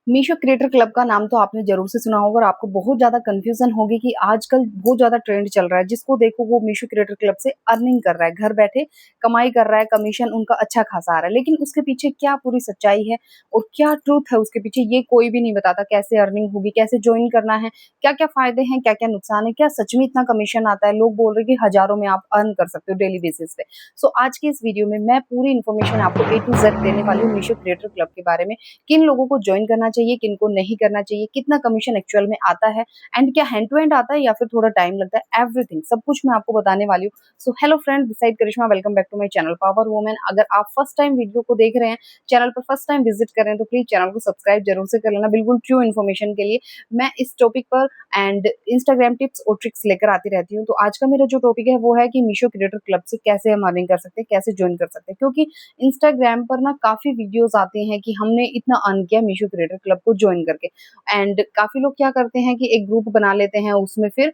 Meesho creator club का नाम तो आपने ज़रूर से सुना होगा और आपको बहुत ज़्यादा कन्फ्यूज़न होगी कि आजकल बहुत ज़्यादा ट्रेंड चल रहा है। जिसको देखो वो मीशो क्रिएटर क्लब से अर्निंग कर रहा है, घर बैठे कमाई कर रहा है, कमीशन उनका अच्छा खासा आ रहा है। लेकिन उसके पीछे क्या पूरी सच्चाई है और क्या ट्रुथ है उसके पीछे, ये कोई भी नहीं बताता। कैसे अर्निंग होगी, कैसे जॉइन करना है, क्या-क्या फ़ायदे हैं, क्या-क्या नुकसान है, क्या सच में इतना कमीशन आता है? लोग बोल रहे हैं कि हज़ारों में आप अर्न कर सकते हो डेली बेसिस पे। सो आज की इस वीडियो में मैं पूरी इन्फॉर्मेशन आपको ए टू ज़ेड देने वाली हूँ मीशो क्रिएटर क्लब के बारे में। किन लोगों को ज्वाइन करना चाहिए, किनको नहीं करना चाहिए, कितना कमीशन एक्चुअल में आता है एंड क्या हैंड टू हैंड आता है या फिर थोड़ा टाइम लगता है, एवरीथिंग सब कुछ मैं आपको बताने वाली हूँ। So hello friend, this side Karishma, welcome back to my channel power women. अगर आप फर्स्ट टाइम वीडियो को देख रहे हैं, चैनल पर फर्स्ट टाइम विजिट कर रहे हैं तो प्लीज चैनल को सब्सक्राइब जरूर से कर लेना, बिल्कुल ट्रू इन्फॉर्मेशन के लिए। मैं इस टॉपिक पर एंड इंस्टाग्राम टिप्स और ट्रिक्स लेकर आती रहती हूँ। तो आज का मेरा जो टॉपिक है वो है कि मीशो क्रिएटर क्लब से कैसे हम अर्निंग कर सकते हैं, कैसे ज्वाइन कर सकते हैं। क्योंकि इंस्टाग्राम पर ना काफ़ी वीडियोज़ आते हैं कि हमने इतना अर्न किया मीशो क्रिएटर क्लब को जॉइन करके। एंड काफ़ी लोग क्या करते हैं कि एक ग्रुप बना लेते हैं, उसमें फिर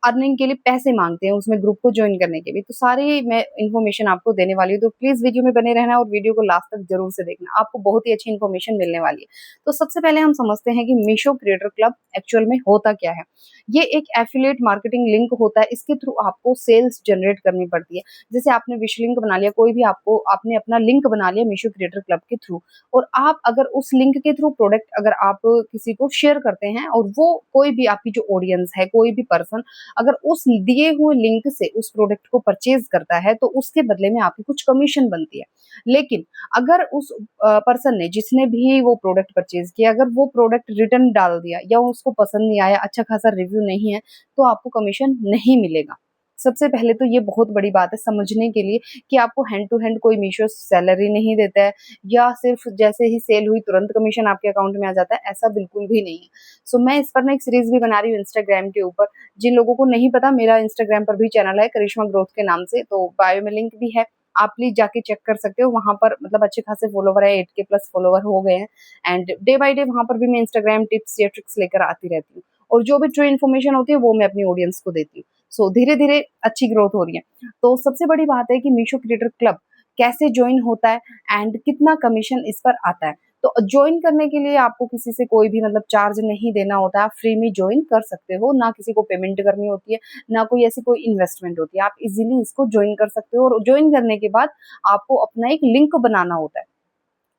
अर्निंग के लिए पैसे माँगते हैं उसमें ग्रुप को जॉइन करने के लिए। तो सारी मैं इन्फॉर्मेशन आपको देने वाली हूँ, तो प्लीज़ वीडियो में बने रहना और वीडियो को लास्ट तक ज़रूर से देखना, आपको बहुत ही अच्छी इन्फॉर्मेशन मिलने वाली है। तो सबसे पहले हम समझते हैं कि मीशो क्रिएटर क्लब एक्चुअल में होता क्या है। ये एक एफिलिएट मार्केटिंग लिंक होता है, इसके थ्रू आपको सेल्स जनरेट करनी पड़ती है। जैसे आपने विश लिंक बना लिया, कोई भी आपको आपने अपना लिंक बना लिया मीशो क्रिएटर क्लब के थ्रू, और आप अगर उस लिंक के थ्रू प्रोडक्ट अगर आप किसी को शेयर करते हैं और वो कोई भी आपकी जो ऑडियंस है, कोई भी पर्सन अगर उस दिए हुए लिंक से उस प्रोडक्ट को परचेज करता है तो उसके बदले में आपकी कुछ कमीशन बनती है। लेकिन अगर उस पर्सन ने, जिसने भी वो प्रोडक्ट परचेज किया, अगर वो प्रोडक्ट रिटर्न डाल दिया या उसको पसंद नहीं आया, अच्छा खासा रिव्यू नहीं है, तो आपको कमीशन नहीं मिलेगा। सबसे पहले तो ये बहुत बड़ी बात है समझने के लिए कि आपको हैंड टू हैंड कोई मीशो सैलरी नहीं देता है या सिर्फ जैसे ही सेल हुई तुरंत कमीशन आपके अकाउंट में आ जाता है, ऐसा बिल्कुल भी नहीं है। सो मैं इस पर ना एक सीरीज भी बना रही हूँ इंस्टाग्राम के ऊपर। जिन लोगों को नहीं पता, मेरा इंस्टाग्राम पर भी चैनल है करिश्मा ग्रोथ के नाम से, तो बायो में लिंक भी है, आप प्लीज जाके चेक कर सकते हो। वहां पर मतलब अच्छे खासे फॉलोवर है, 8K प्लस फॉलोवर हो गए हैं। एंड डे बाय डे वहां पर भी मैं इंस्टाग्राम टिप्स या ट्रिक्स लेकर आती रहती हूँ, और जो भी ट्रू इन्फॉर्मेशन होती है वो मैं अपनी ऑडियंस को देती हूँ। सो धीरे धीरे अच्छी ग्रोथ हो रही है। तो सबसे बड़ी बात है कि मीशो क्रिएटर क्लब कैसे ज्वाइन होता है एंड कितना कमीशन इस पर आता है। तो ज्वाइन करने के लिए आपको किसी से कोई भी मतलब चार्ज नहीं देना होता है, आप फ्री में ज्वाइन कर सकते हो, ना किसी को पेमेंट करनी होती है, ना कोई ऐसी कोई इन्वेस्टमेंट होती है। आप इजीली इसको ज्वाइन कर सकते हो, और ज्वाइन करने के बाद आपको अपना एक लिंक बनाना होता है,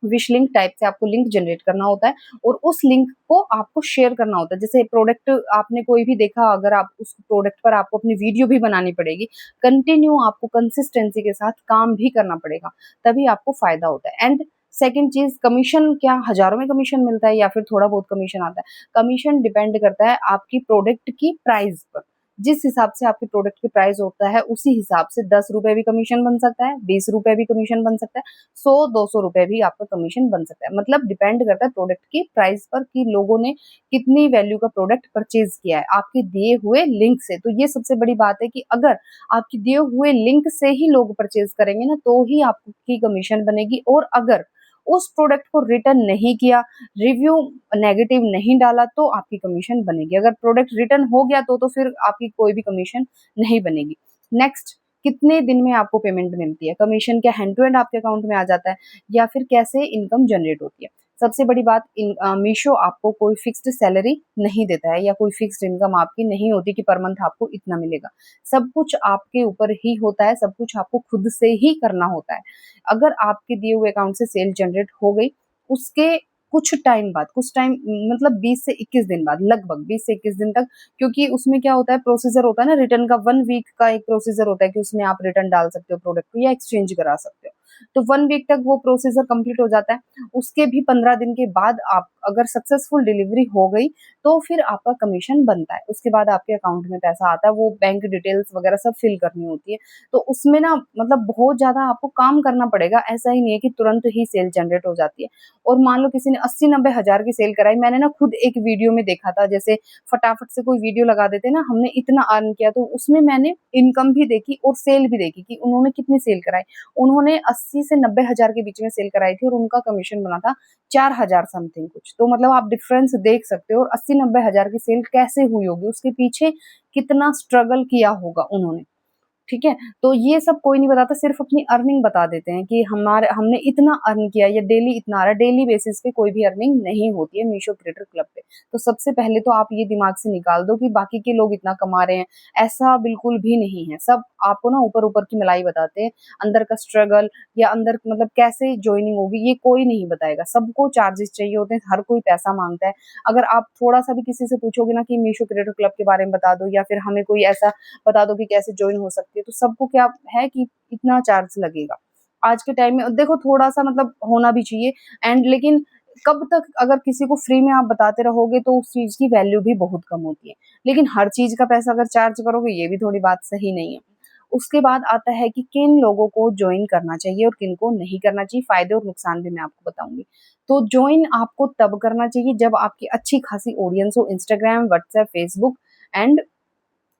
विश लिंक टाइप से आपको लिंक जनरेट करना होता है और उस लिंक को आपको शेयर करना होता है। जैसे प्रोडक्ट आपने कोई भी देखा, अगर आप उस प्रोडक्ट पर आपको अपनी वीडियो भी बनानी पड़ेगी, कंटिन्यू आपको कंसिस्टेंसी के साथ काम भी करना पड़ेगा, तभी आपको फायदा होता है। एंड सेकंड चीज, कमीशन क्या हजारों में कमीशन मिलता है या फिर थोड़ा बहुत कमीशन आता है? कमीशन डिपेंड करता है आपकी प्रोडक्ट की प्राइस पर। जिस हिसाब से आपके प्रोडक्ट की प्राइस होता है उसी हिसाब से 10 रुपए भी कमीशन बन सकता है, 20 रुपए भी कमीशन बन सकता है, 100-200 रुपए भी आपका कमीशन बन सकता है। मतलब डिपेंड करता है प्रोडक्ट की प्राइस पर कि लोगों ने कितनी वैल्यू का प्रोडक्ट परचेज किया है आपके दिए हुए लिंक से। तो ये सबसे बड़ी बात है कि अगर आपके दिए हुए लिंक से ही लोग परचेज करेंगे ना, तो ही आपकी कमीशन बनेगी। और अगर उस प्रोडक्ट को रिटर्न नहीं किया, रिव्यू नेगेटिव नहीं डाला, तो आपकी कमीशन बनेगी। अगर प्रोडक्ट रिटर्न हो गया तो फिर आपकी कोई भी कमीशन नहीं बनेगी। नेक्स्ट, कितने दिन में आपको पेमेंट मिलती है? कमीशन क्या हैंड टू हैंड आपके अकाउंट में आ जाता है या फिर कैसे इनकम जनरेट होती है? सबसे बड़ी बात, मीशो आपको कोई फिक्स्ड सैलरी नहीं देता है या कोई फिक्स्ड इनकम आपकी नहीं होती कि पर मंथ आपको इतना मिलेगा। सब कुछ आपके ऊपर ही होता है, सब कुछ आपको खुद से ही करना होता है। अगर आपके दिए हुए अकाउंट से सेल जनरेट हो गई, उसके कुछ टाइम बाद, कुछ टाइम मतलब 20 से 21 दिन बाद, लगभग 20 से 21 दिन तक, क्योंकि उसमें क्या होता है, प्रोसीजर होता है ना रिटर्न का, 1 वीक का एक प्रोसीजर होता है कि उसमें आप रिटर्न डाल सकते हो प्रोडक्ट को या एक्सचेंज करा सकते हो। तो 1 वीक तक वो प्रोसीजर कंप्लीट हो जाता है। उसके भी 15 दिन के बाद आप अगर सक्सेसफुल डिलीवरी हो गई तो फिर आपका कमीशन बनता है। उसके बाद आपके अकाउंट में पैसा आता है, वो बैंक डिटेल्स वगैरह सब फिल करनी होती है। तो उसमें ना मतलब बहुत ज्यादा आपको काम करना पड़ेगा, ऐसा ही नहीं है कि तुरंत ही सेल जनरेट हो जाती है। और मान लो किसी ने 80-90 हजार की सेल कराई, मैंने ना खुद एक वीडियो में देखा था, जैसे फटाफट से कोई वीडियो लगा देते ना, हमने इतना अर्न किया, तो उसमें मैंने इनकम भी देखी और सेल भी देखी कि उन्होंने कितनी सेल कराई। उन्होंने 80 से 90 हजार के बीच में सेल कराई थी और उनका कमीशन बना था 4,000 समथिंग कुछ। तो मतलब आप डिफरेंस देख सकते हो, और 80-90 हजार की सेल कैसे हुई होगी, उसके पीछे कितना स्ट्रगल किया होगा उन्होंने। ठीक है? तो ये सब कोई नहीं बताता, सिर्फ़ अपनी अर्निंग बता देते हैं कि हमने इतना अर्न किया या डेली इतना आ रहा है, डेली बेसिस पे कोई भी अर्निंग नहीं होती है मीशो क्रिएटर क्लब पे। तो सबसे पहले तो आप ये दिमाग से निकाल दो कि बाकी के लोग इतना कमा रहे हैं, ऐसा बिल्कुल भी नहीं है। सब आपको ना ऊपर-ऊपर की मलाई बताते हैं, अंदर का स्ट्रगल या अंदर मतलब कैसे जॉइनिंग होगी ये कोई नहीं बताएगा। सबको चार्जेस चाहिए होते हैं, हर कोई पैसा माँगता है। अगर आप थोड़ा-सा भी किसी से पूछोगे ना कि मीशो क्रिएटर क्लब के बारे में बता दो या फिर हमें कोई ऐसा बता दो कि कैसे जॉइन हो सकती है, तो सबको क्या है कि इतना चार्ज लगेगा। आज के टाइम में देखो थोड़ा-सा मतलब होना भी चाहिए एंड लेकिन कब तक अगर किसी को फ्री में आप बताते रहोगे तो उस चीज़ की वैल्यू भी बहुत कम होती है। लेकिन हर चीज़ का पैसा अगर चार्ज करोगे ये भी थोड़ी बात सही नहीं है। उसके बाद आता है कि किन लोगों को जॉइन करना चाहिए और किनको नहीं करना चाहिए, फ़ायदे और नुकसान भी मैं आपको बताऊँगी। तो जॉइन आपको तब करना चाहिए जब आपकी अच्छी खासी ऑडियंस हो Instagram, WhatsApp, Facebook and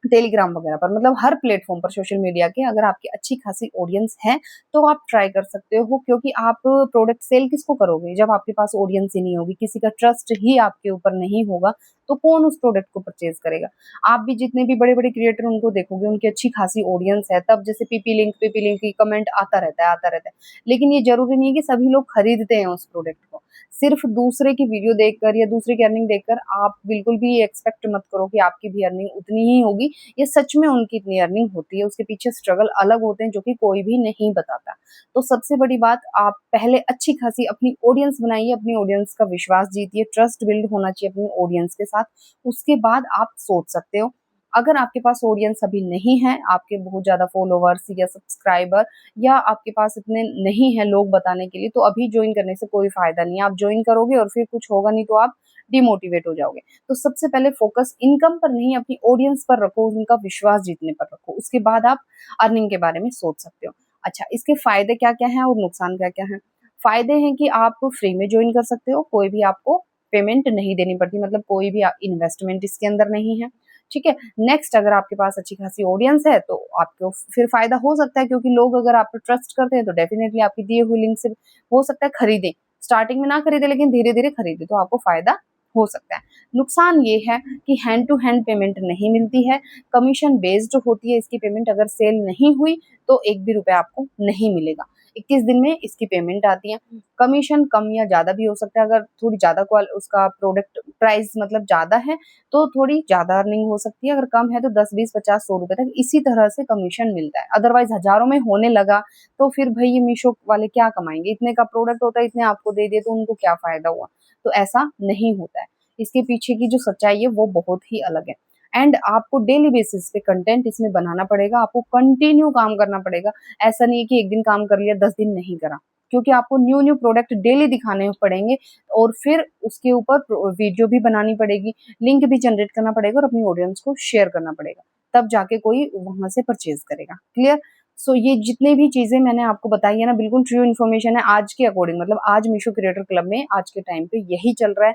Telegram वगैरह पर, मतलब हर प्लेटफ़ॉर्म पर सोशल मीडिया के अगर आपकी अच्छी खासी ऑडियंस है, तो आप ट्राई कर सकते हो क्योंकि आप प्रोडक्ट सेल किसको करोगे? जब आपके पास ऑडियंस ही नहीं होगी, किसी का ट्रस्ट ही आपके ऊपर नहीं होगा, तो कौन उस प्रोडक्ट को परचेज़ करेगा? आप भी जितने भी बड़े-बड़े क्रिएटर उनको देखोगे, उनकी अच्छी खासी ऑडियंस है, तब जैसे पीपी लिंक की कमेंट आता रहता है। लेकिन ये ज़रूरी नहीं है कि सभी लोग खरीदते हैं उस प्रोडक्ट को। सिर्फ़ दूसरे की वीडियो देखकर या दूसरे की अर्निंग देखकर आप बिल्कुल भी एक्सपेक्ट मत करो कि आपकी भी अर्निंग उतनी ही होगी। ये सच में उनकी इतनी अर्निंग होती है, उसके पीछे स्ट्रगल अलग होते हैं जो कि कोई भी नहीं बताता। तो सबसे बड़ी बात आप पहले अच्छी खासी अपनी ऑडियंस बनाइए, अपनी ऑडियंस का विश्वास जीतिए, ट्रस्ट बिल्ड होना चाहिए अपनी ऑडियंस के साथ, उसके बाद आप सोच सकते हो। अगर आपके पास ऑडियंस अभी नहीं है, आपके बहुत ज़्यादा फॉलोवर्स या सब्सक्राइबर या आपके पास इतने नहीं हैं लोग बताने के लिए, तो अभी जॉइन करने से कोई फ़ायदा नहीं है। आप जॉइन करोगे और फिर कुछ होगा नहीं तो आप डिमोटिवेट हो जाओगे। तो सबसे पहले फ़ोकस इनकम पर नहीं अपनी ऑडियंस पर रखो, उनका विश्वास जीतने पर रखो। उसके बाद आप अर्निंग के बारे में सोच सकते हो। अच्छा, इसके फ़ायदे क्या-क्या हैं और नुकसान क्या-क्या हैं? फ़ायदे हैं कि आप फ्री में जॉइन कर सकते हो, कोई भी आपको पेमेंट नहीं देनी पड़ती, मतलब कोई भी इन्वेस्टमेंट इसके अंदर नहीं है, ठीक है? नेक्स्ट अगर आपके पास अच्छी खासी ऑडियंस है तो आपको फिर फ़ायदा हो सकता है क्योंकि लोग अगर आप पे ट्रस्ट करते हैं तो डेफ़िनिटली आपकी दिए हुए लिंक से हो सकता है खरीदें। स्टार्टिंग में ना खरीदें लेकिन धीरे-धीरे खरीदें तो आपको फ़ायदा हो सकता है। नुकसान ये है कि हैंड टू हैंड पेमेंट नहीं मिलती है, कमीशन बेस्ड होती है इसकी पेमेंट, अगर सेल नहीं हुई तो 1 भी रुपया आपको नहीं मिलेगा। 21 दिन में इसकी पेमेंट आती है। कमीशन कम या ज़्यादा भी हो सकता है, अगर थोड़ी ज़्यादा उसका प्रोडक्ट प्राइस मतलब ज़्यादा है तो थोड़ी ज़्यादा अर्निंग हो सकती है, अगर कम है तो 10, 20, 50, 100 रुपए तक इसी तरह से कमीशन मिलता है। अदरवाइज़ हज़ारों में होने लगा तो फिर भई ये मीशो वाले क्या कमाएँगे? इतने का प्रोडक्ट होता है, इतने आपको दे दिए तो उनको क्या फ़ायदा हुआ? तो ऐसा नहीं होता है। इसके पीछे की जो सच्चाई है वो बहुत ही अलग है। एंड आपको डेली बेसिस पे कंटेंट इसमें बनाना पड़ेगा, आपको कंटिन्यू काम करना पड़ेगा। ऐसा नहीं है कि 1 दिन काम कर लिया, 10 दिन नहीं करा। क्योंकि आपको न्यू-न्यू प्रोडक्ट डेली दिखाने पड़ेंगे और फिर उसके ऊपर वीडियो भी बनानी पड़ेगी, लिंक भी जनरेट करना पड़ेगा और अपनी ऑडियंस को शेयर करना पड़ेगा। तब जाके कोई वहाँ से परचेज़ करेगा। क्लियर? सो ये जितनी भी चीज़ें मैंने आपको बताई है ना बिल्कुल ट्रू इन्फॉर्मेशन है आज के अकॉर्डिंग, मतलब आज मीशो क्रिएटर क्लब में आज के टाइम पे यही चल रहा है।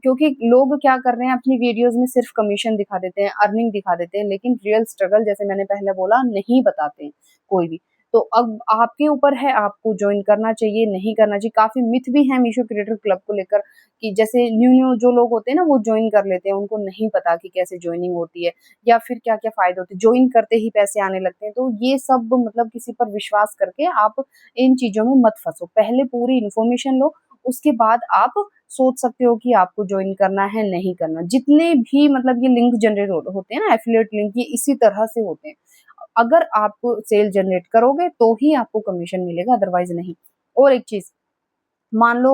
क्योंकि लोग क्या कर रहे हैं अपनी वीडियोज़ में सिर्फ़ कमीशन दिखा देते हैं, अर्निंग दिखा देते हैं, लेकिन रियल स्ट्रगल जैसे मैंने पहले बोला नहीं बताते हैं कोई भी। तो अब आपके ऊपर है आपको जॉइन करना चाहिए, नहीं करना चाहिए। काफ़ी मिथ भी हैं मीशो क्रिएटर क्लब को लेकर कि जैसे न्यू-न्यू जो लोग होते हैं ना वो जॉइन कर लेते हैं, उनको नहीं पता कि कैसे जॉइनिंग होती है या फिर क्या-क्या फ़ायदे होते हैं। जॉइन करते ही पैसे आने लगते हैं, तो ये सब मतलब किसी पर विश्वास करके आप इन चीज़ों में मत फँसो। पहले पूरी इन्फॉर्मेशन लो, उसके बाद आप सोच सकते हो कि आपको जॉइन करना है, नहीं करना। जितने भी मतलब ये लिंक जनरेट होते हैं ना एफ़िलिएट लिंक, ये इसी तरह से होते हैं। अगर आप सेल जनरेट करोगे तो ही आपको कमीशन मिलेगा, अदरवाइज़ नहीं। और एक चीज़, मान लो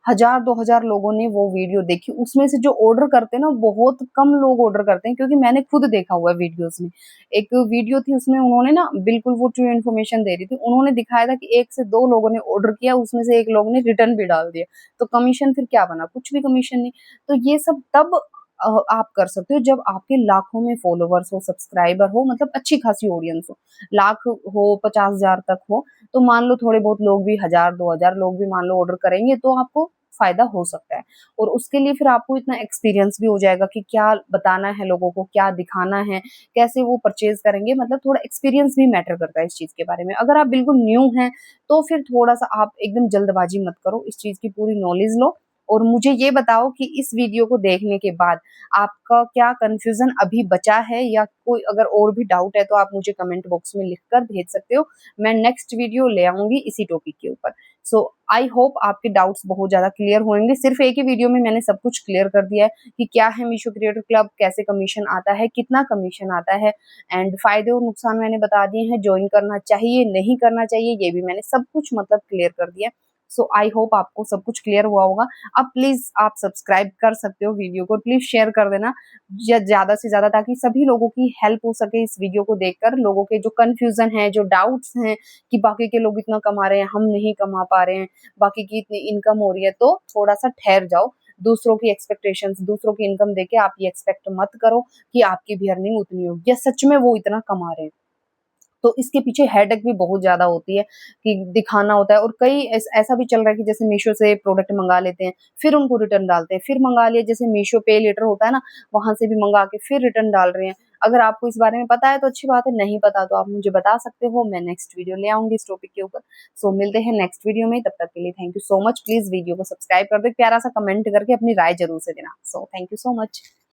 1000 2000 लोगों ने वो वीडियो देखी, उसमें से जो ऑर्डर करते हैं ना बहुत कम लोग ऑर्डर करते हैं, क्योंकि मैंने खुद देखा हुआ है वीडियोज़ में। एक वीडियो थी उसमें उन्होंने ना बिल्कुल वो ट्रू इन्फॉर्मेशन दे रही थी। उन्होंने दिखाया था कि 1 से 2 लोगों ने ऑर्डर किया, उसमें से 1 लोग ने रिटर्न भी डाल दिया। तो कमीशन फिर क्या बना? कुछ भी कमीशन नहीं। तो ये सब तब आप कर सकते हो जब आपके लाखों में फॉलोवर्स हो, सब्सक्राइबर हो, मतलब अच्छी खासी ऑडियंस हो। लाख हो, 50,000 तक हो, तो मान लो थोड़े बहुत लोग भी 1000 2000 लोग भी मान लो ऑर्डर करेंगे तो आपको फ़ायदा हो सकता है। और उसके लिए फिर आपको इतना एक्सपीरियंस भी हो जाएगा कि क्या बताना है लोगों को, क्या दिखाना है, कैसे वो परचेज़ करेंगे, मतलब थोड़ा एक्सपीरियंस भी मैटर करता है इस चीज़ के बारे में। अगर आप बिल्कुल न्यू हैं, तो फिर थोड़ा-सा आप एकदम जल्दबाज़ी मत करो, इस चीज़ की पूरी नॉलेज लो और मुझे ये बताओ कि इस वीडियो को देखने के बाद आपका क्या कंफ्यूजन अभी बचा है, या कोई अगर और भी डाउट है तो आप मुझे कमेंट बॉक्स में लिखकर भेज सकते हो। मैं नेक्स्ट वीडियो ले आऊंगी इसी टॉपिक के ऊपर। सो आई होप आपके डाउट्स बहुत ज्यादा क्लियर होंगे। सिर्फ एक ही वीडियो में मैंने सब कुछ क्लियर कर दिया है कि क्या है मीशो क्रिएटर क्लब, कैसे कमीशन आता है, कितना कमीशन आता है, एंड फायदे और नुकसान मैंने बता दिए हैं। ज्वाइन करना चाहिए, नहीं करना चाहिए, ये भी मैंने सब कुछ मतलब क्लियर कर दिया। सो आई होप आपको सब कुछ क्लियर हुआ होगा। अब प्लीज आप सब्सक्राइब कर सकते हो वीडियो को, प्लीज शेयर कर देना ज्यादा से ज्यादा, ताकि सभी लोगों की हेल्प हो सके इस वीडियो को देखकर। लोगों के जो कंफ्यूजन है, जो डाउट्स हैं कि बाकी के लोग इतना कमा रहे हैं, हम नहीं कमा पा रहे हैं, बाकी की इतनी इनकम हो रही है, तो थोड़ा सा ठहर जाओ। दूसरों की एक्सपेक्टेशंस, दूसरों की इनकम देके आप ये एक्सपेक्ट मत करो कि आपकी भी अर्निंग उतनी होगी या सच में वो इतना कमा रहे हैं। तो इसके पीछे हेडेक भी बहुत ज्यादा होती है कि दिखाना होता है। और कई ऐसा भी चल रहा है कि जैसे मीशो से प्रोडक्ट मंगा लेते हैं, फिर उनको रिटर्न डालते हैं, फिर मंगा लिया, जैसे मीशो पे लेटर होता है ना, वहां से भी मंगा के फिर रिटर्न डाल रहे हैं। अगर आपको इस बारे में पता है तो अच्छी बात है, नहीं पता तो आप मुझे बता सकते हो, मैं नेक्स्ट वीडियो ले आऊंगी इस टॉपिक के ऊपर। सो मिलते हैं नेक्स्ट वीडियो में, तब तक के लिए thank you so much. Please video को सब्सक्राइब कर दो, प्यारा सा कमेंट करके अपनी राय जरूर से देना। So thank you so much.